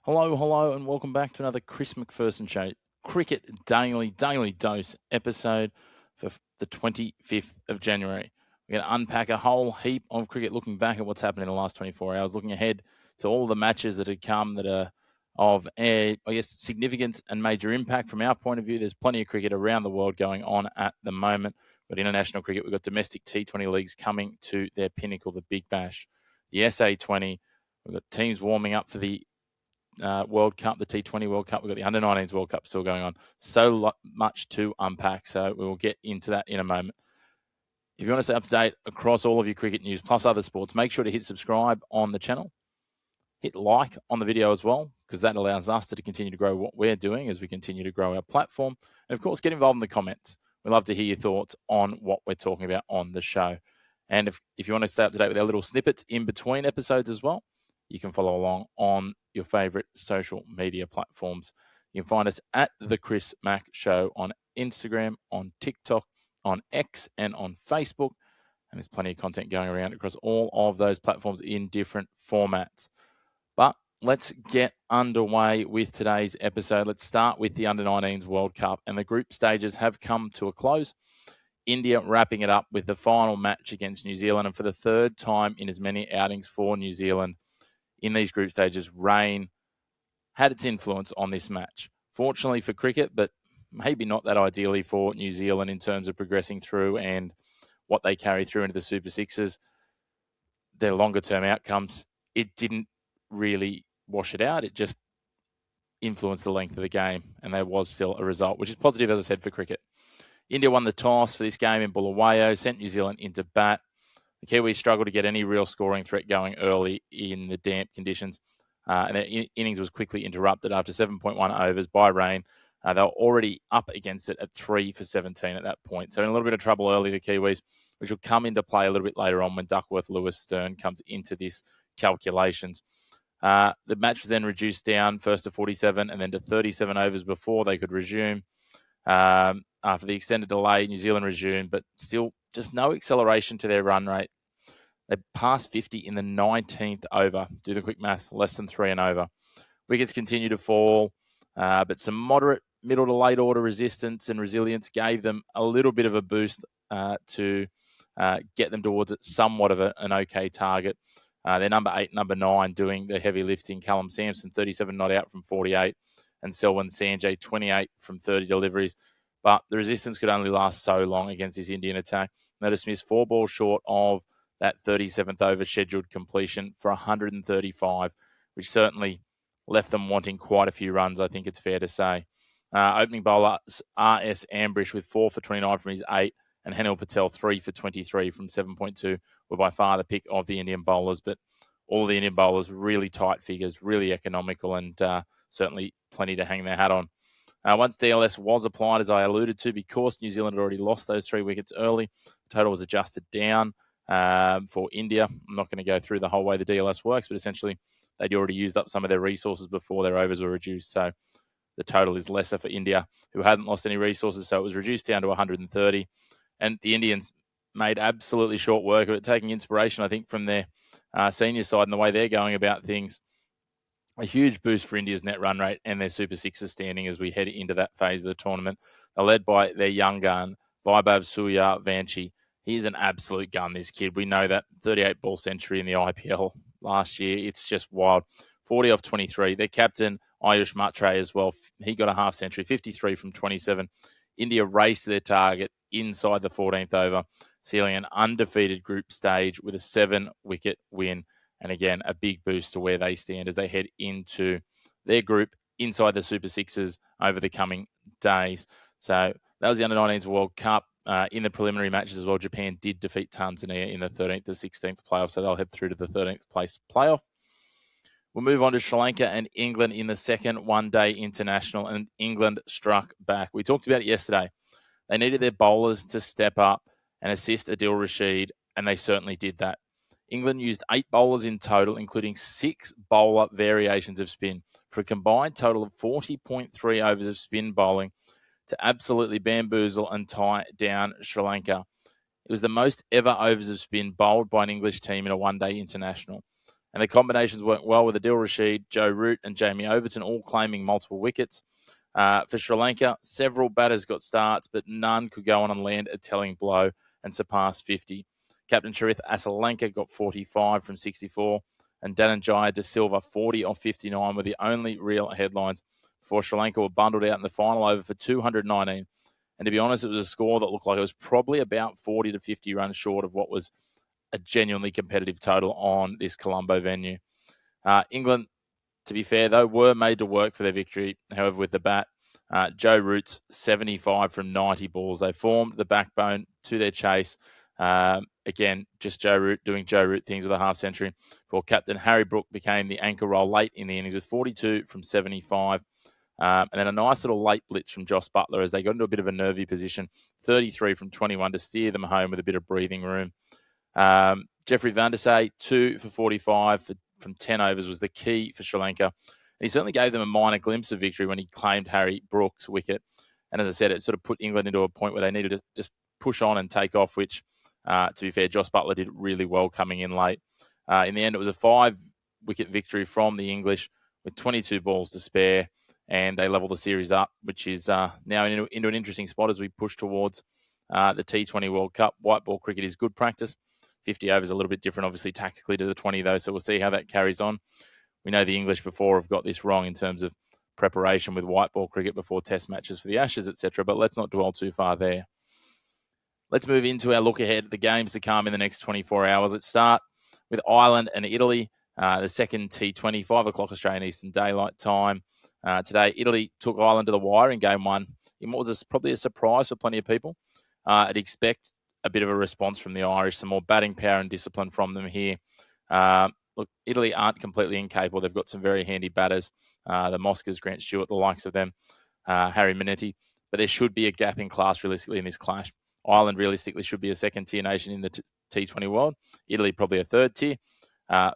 Hello, and welcome back to another Chris McPherson Show Cricket Daily Dose episode for the 25th of January. We're going to unpack a whole heap of cricket, looking back at what's happened in the last 24 hours, looking ahead to all the matches that have come that are of, significance and major impact from our point of view. There's plenty of cricket around the world going on at the moment. We've got international cricket, we've got domestic T20 leagues coming to their pinnacle, the Big Bash, the SA20. We've got teams warming up for the World Cup, the T20 World Cup. We've got the Under-19s World Cup still going on. So much to unpack, so we will get into that in a moment. If you want to stay up to date across all of your cricket news plus other sports, make sure to hit subscribe on the channel. Hit like on the video as well, because that allows us to continue to grow what we're doing as we continue to grow our platform. And, of course, get involved in the comments. We'd love to hear your thoughts on what we're talking about on the show. And if you want to stay up to date with our little snippets in between episodes as well, you can follow along on your favorite social media platforms. You can find us at The Chris Mack Show on Instagram, on TikTok, on X, and on Facebook. And there's plenty of content going around across all of those platforms in different formats. But let's get underway with today's episode. Let's start with the Under-19s World Cup. And the group stages have come to a close. India wrapping it up with the final match against New Zealand. And for the third time in as many outings for New Zealand, in these group stages, rain had its influence on this match. Fortunately for cricket, but maybe not that ideally for New Zealand in terms of progressing through and what they carry through into the Super Sixes, their longer-term outcomes. It didn't really wash it out. It just influenced the length of the game, and there was still a result, which is positive, as I said, for cricket. India won the toss for this game in Bulawayo, sent New Zealand into bat. The Kiwis struggled to get any real scoring threat going early in the damp conditions, and their innings was quickly interrupted after 7.1 overs by rain. They were already up against it at 3 for 17 at that point. So in a little bit of trouble early, the Kiwis, which will come into play a little bit later on when Duckworth Lewis Stern comes into this calculations. The match was then reduced down first to 47 and then to 37 overs before they could resume. After the extended delay, New Zealand resumed, but still just no acceleration to their run rate. They passed 50 in the 19th over. Do the quick maths, less than 3 and over. Wickets continue to fall, but some moderate middle to late order resistance and resilience gave them a little bit of a boost to get them towards somewhat of an okay target. Their number 8, number 9 doing the heavy lifting. Callum Sampson, 37 not out from 48, and Selwyn Sanjay, 28 from 30 deliveries. But the resistance could only last so long against this Indian attack. They dismissed 4 balls short of that 37th over scheduled completion for 135, which certainly left them wanting quite a few runs, I think it's fair to say. Opening bowler R.S. Ambrish with 4 for 29 from his 8, and Hanil Patel 3 for 23 from 7.2 were by far the pick of the Indian bowlers. But all the Indian bowlers, really tight figures, really economical, and certainly plenty to hang their hat on. Once DLS was applied, as I alluded to, because New Zealand had already lost those 3 wickets early, the total was adjusted down for India. I'm not going to go through the whole way the DLS works, but essentially they'd already used up some of their resources before their overs were reduced. So the total is lesser for India, who hadn't lost any resources. So it was reduced down to 130. And the Indians made absolutely short work of it, taking inspiration, I think, from their senior side and the way they're going about things. A huge boost for India's net run rate and their Super Sixes standing as we head into that phase of the tournament. They're led by their young gun, Vaibhav Suryavanshi. He's an absolute gun, this kid. We know that 38-ball century in the IPL last year. It's just wild. 40 off 23. Their captain, Ayush Matre, as well. He got a half century, 53 from 27. India raced their target inside the 14th over, sealing an undefeated group stage with a 7-wicket win. And again, a big boost to where they stand as they head into their group inside the Super Sixes over the coming days. So that was the Under-19s World Cup. In the preliminary matches as well, Japan did defeat Tanzania in the 13th to 16th playoff, so they'll head through to the 13th place playoff. We'll move on to Sri Lanka and England in the second one-day international, and England struck back. We talked about it yesterday. They needed their bowlers to step up and assist Adil Rashid, and they certainly did that. England used 8 bowlers in total, including 6 bowler variations of spin, for a combined total of 40.3 overs of spin bowling to absolutely bamboozle and tie down Sri Lanka. It was the most ever overs of spin bowled by an English team in a one-day international. And the combinations worked well with Adil Rashid, Joe Root, and Jamie Overton all claiming multiple wickets. For Sri Lanka, several batters got starts, but none could go on and land a telling blow and surpass 50. Captain Charith Asalanka got 45 from 64, and Dhananjaya De Silva 40 off 59 were the only real headlines before Sri Lanka were bundled out in the final over for 219. And to be honest, it was a score that looked like it was probably about 40 to 50 runs short of what was a genuinely competitive total on this Colombo venue. England, to be fair, though, were made to work for their victory. However, with the bat, Joe Root's 75 from 90 balls. They formed the backbone to their chase. Again, just Joe Root doing Joe Root things with a half century. For captain, Harry Brook became the anchor role late in the innings with 42 from 75. And then a nice little late blitz from Joss Butler as they got into a bit of a nervy position, 33 from 21 to steer them home with a bit of breathing room. Jeffrey Van der Sey, 2 for 45 from 10 overs was the key for Sri Lanka. And he certainly gave them a minor glimpse of victory when he claimed Harry Brook's wicket. And as I said, it sort of put England into a point where they needed to just push on and take off, which, to be fair, Joss Butler did really well coming in late. In the end, it was a 5-wicket victory from the English with 22 balls to spare, and they leveled the series up, which is now into an interesting spot as we push towards the T20 World Cup. White ball cricket is good practice. 50 overs a little bit different, obviously, tactically to the 20, though, so we'll see how that carries on. We know the English before have got this wrong in terms of preparation with white ball cricket before test matches for the Ashes, etc., but let's not dwell too far there. Let's move into our look ahead at the games to come in the next 24 hours. Let's start with Ireland and Italy, the second T20, 5 o'clock Australian Eastern Daylight Time. Today, Italy took Ireland to the wire in Game 1 in what was probably a surprise for plenty of people. I'd expect a bit of a response from the Irish, some more batting power and discipline from them here. Look, Italy aren't completely incapable. They've got some very handy batters, the Moscas, Grant Stewart, the likes of them, Harry Minetti. But there should be a gap in class realistically in this clash. Ireland realistically should be a second-tier nation in the T20 world. Italy probably a third tier,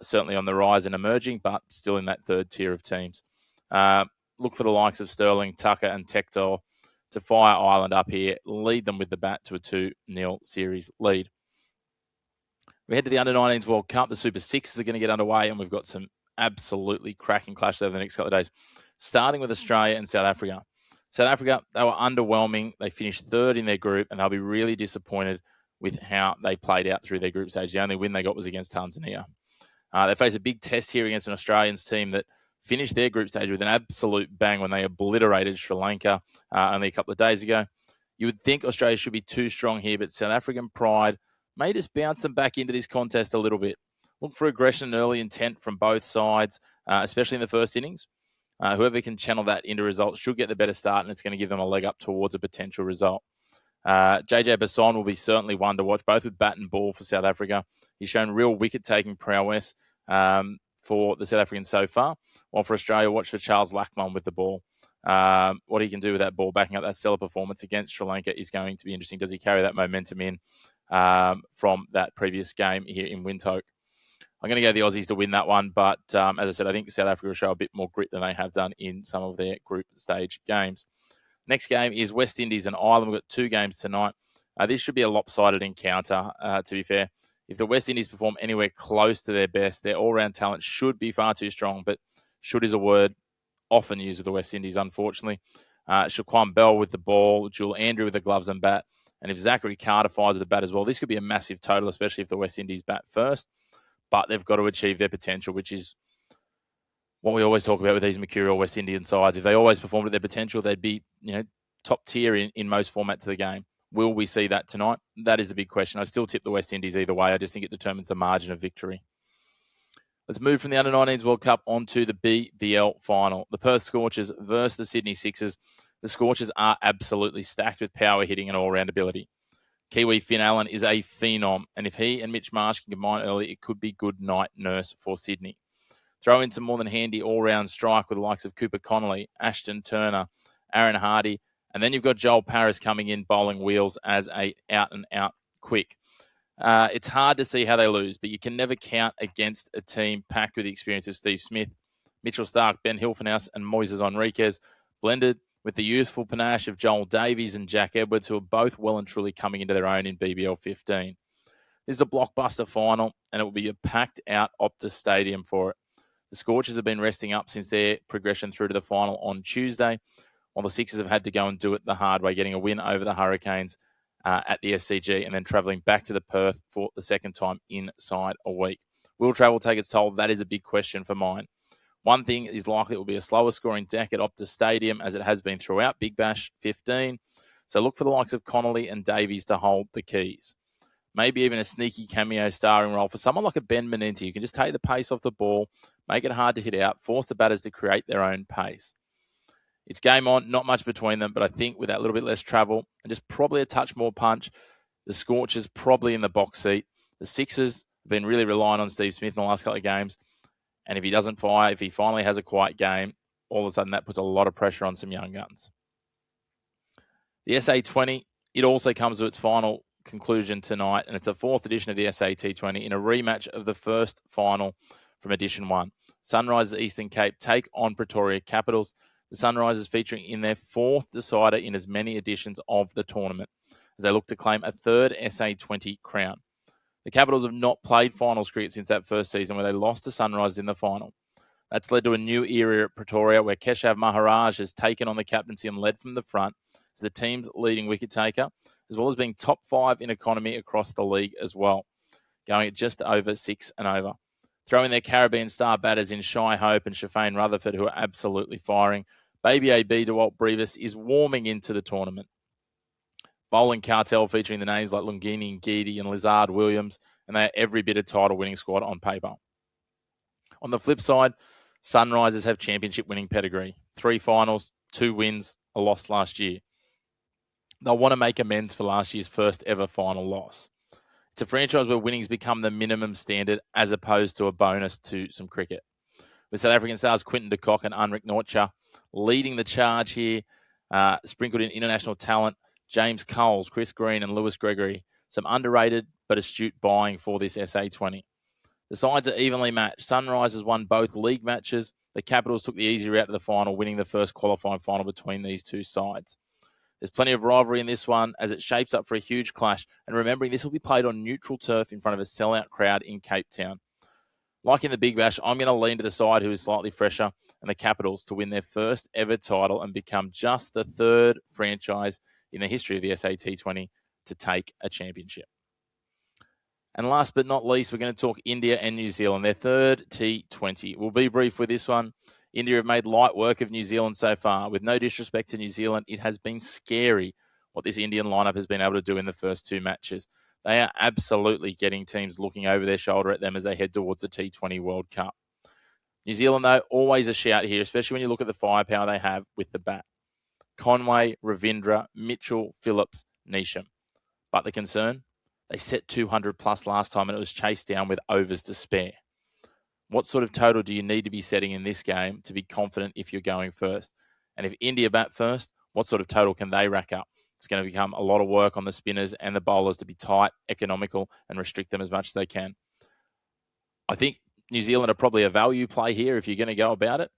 certainly on the rise and emerging, but still in that third tier of teams. Look for the likes of Sterling, Tucker and Tector to fire Ireland up here, lead them with the bat to a 2-0 series lead. We head to the Under-19s World Cup. The Super Sixes are going to get underway, and we've got some absolutely cracking clashes over the next couple of days, starting with Australia and South Africa. South Africa, they were underwhelming. They finished third in their group, and they'll be really disappointed with how they played out through their group stage. The only win they got was against Tanzania. They face a big test here against an Australians team that finished their group stage with an absolute bang when they obliterated Sri Lanka only a couple of days ago. You would think Australia should be too strong here, but South African pride may just bounce them back into this contest a little bit. Look for aggression and early intent from both sides, especially in the first innings. Whoever can channel that into results should get the better start, and it's going to give them a leg up towards a potential result. JJ Basson will be certainly one to watch, both with bat and ball for South Africa. He's shown real wicket-taking prowess for the South Africans so far, while for Australia, watch for Charles Lachman with the ball. What he can do with that ball, backing up that stellar performance against Sri Lanka, is going to be interesting. Does he carry that momentum in from that previous game here in Windhoek? I'm going to go the Aussies to win that one, but as I said, I think South Africa will show a bit more grit than they have done in some of their group stage games. Next game is West Indies and Ireland. We've got 2 games tonight. This should be a lopsided encounter, to be fair. If the West Indies perform anywhere close to their best, their all-round talent should be far too strong, but should is a word often used with the West Indies, unfortunately. Shaquan Bell with the ball, Jewel Andrew with the gloves and bat, and if Zachary Carter fires with the bat as well, this could be a massive total, especially if the West Indies bat first. But they've got to achieve their potential, which is what we always talk about with these mercurial West Indian sides. If they always performed at their potential, they'd be, top tier in most formats of the game. Will we see that tonight? That is the big question. I still tip the West Indies either way. I just think it determines the margin of victory. Let's move from the Under-19s World Cup onto the BBL final. The Perth Scorchers versus the Sydney Sixers. The Scorchers are absolutely stacked with power hitting and all-round ability. Kiwi Finn Allen is a phenom, and if he and Mitch Marsh can combine early, it could be good night nurse for Sydney. Throw in some more than handy all-round strike with the likes of Cooper Connolly, Ashton Turner, Aaron Hardy, and then you've got Joel Paris coming in bowling wheels as a out-and-out quick. It's hard to see how they lose, but you can never count against a team packed with the experience of Steve Smith, Mitchell Starc, Ben Hilfenhaus, and Moises Enriquez, blended with the youthful panache of Joel Davies and Jack Edwards, who are both well and truly coming into their own in BBL 15. This is a blockbuster final, and it will be a packed-out Optus Stadium for it. The Scorchers have been resting up since their progression through to the final on Tuesday, while the Sixers have had to go and do it the hard way, getting a win over the Hurricanes at the SCG and then travelling back to the Perth for the second time inside a week. Will travel take its toll? That is a big question for mine. One thing is likely it will be a slower scoring deck at Optus Stadium, as it has been throughout Big Bash 15. So look for the likes of Connolly and Davies to hold the keys. Maybe even a sneaky cameo starring role for someone like a Ben Menenti, who can just take the pace off the ball, make it hard to hit out, force the batters to create their own pace. It's game on, not much between them, but I think with that little bit less travel and just probably a touch more punch, the Scorchers probably in the box seat. The Sixers have been really relying on Steve Smith in the last couple of games, and if he doesn't fire, if he finally has a quiet game, all of a sudden that puts a lot of pressure on some young guns. The SA20, it also comes to its final conclusion tonight, and it's the fourth edition of the SA20 in a rematch of the first final from Edition 1. Sunrisers Eastern Cape take on Pretoria Capitls. The Sunrisers featuring in their fourth decider in as many editions of the tournament, as they look to claim a third SA20 crown. The Capitals have not played finals cricket since that first season where they lost to Sunrisers in the final. That's led to a new era at Pretoria where Keshav Maharaj has taken on the captaincy and led from the front as the team's leading wicket taker, as well as being top 5 in economy across the league as well, going at just over 6 and over. Throw in their Caribbean star batters in Shai Hope and Shafane Rutherford, who are absolutely firing. Baby AB DeWalt Brevis is warming into the tournament. Bowling cartel featuring the names like Lungini, Ngidi and Lizard Williams, and they are every bit a title-winning squad on paper. On the flip side, Sunrisers have championship-winning pedigree. 3 finals, 2 wins, a loss last year. They'll want to make amends for last year's first ever final loss. It's a franchise where winning's become the minimum standard as opposed to a bonus to some cricket. With South African stars Quinton de Kock and Anrik Nortje leading the charge here, sprinkled in international talent, James Coles, Chris Green and Lewis Gregory. Some underrated but astute buying for this SA20. The sides are evenly matched. Sunrisers won both league matches. The Capitals took the easy route to the final, winning the first qualifying final between these two sides. There's plenty of rivalry in this one as it shapes up for a huge clash. And remembering, this will be played on neutral turf in front of a sellout crowd in Cape Town. Like in the Big Bash, I'm going to lean to the side who is slightly fresher and the Capitals to win their first ever title and become just the third franchise in the history of the SA20 to take a championship. And last but not least, we're going to talk India and New Zealand, their third T20. We'll be brief with this one. India have made light work of New Zealand so far. With no disrespect to New Zealand, it has been scary what this Indian lineup has been able to do in the first 2 matches. They are absolutely getting teams looking over their shoulder at them as they head towards the T20 World Cup. New Zealand, though, always a shout here, especially when you look at the firepower they have with the bat. Conway, Ravindra, Mitchell, Phillips, Neesham. But the concern? They set 200 plus last time and it was chased down with overs to spare. What sort of total do you need to be setting in this game to be confident if you're going first? And if India bat first, what sort of total can they rack up? It's going to become a lot of work on the spinners and the bowlers to be tight, economical, and restrict them as much as they can. I think New Zealand are probably a value play here if you're going to go about it.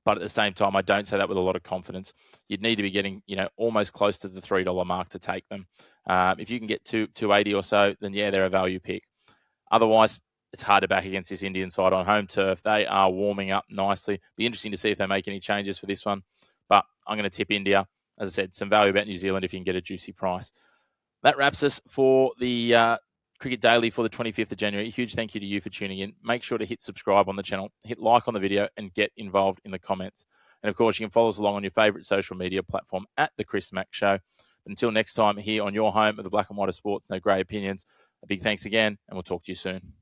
But at the same time, I don't say that with a lot of confidence. You'd need to be getting, almost close to the $3 mark to take them. If you can get $2.80 or so, then yeah, they're a value pick. Otherwise, it's hard to back against this Indian side on home turf. They are warming up nicely. Be interesting to see if they make any changes for this one. But I'm going to tip India. As I said, some value about New Zealand if you can get a juicy price. That wraps us for the Cricket Daily for the 25th of January. A huge thank you to you for tuning in. Make sure to hit subscribe on the channel, hit like on the video, and get involved in the comments. And of course, you can follow us along on your favourite social media platform at The Chris Mack Show. But until next time, here on your home of the Black and White of Sports, no grey opinions, a big thanks again, and we'll talk to you soon.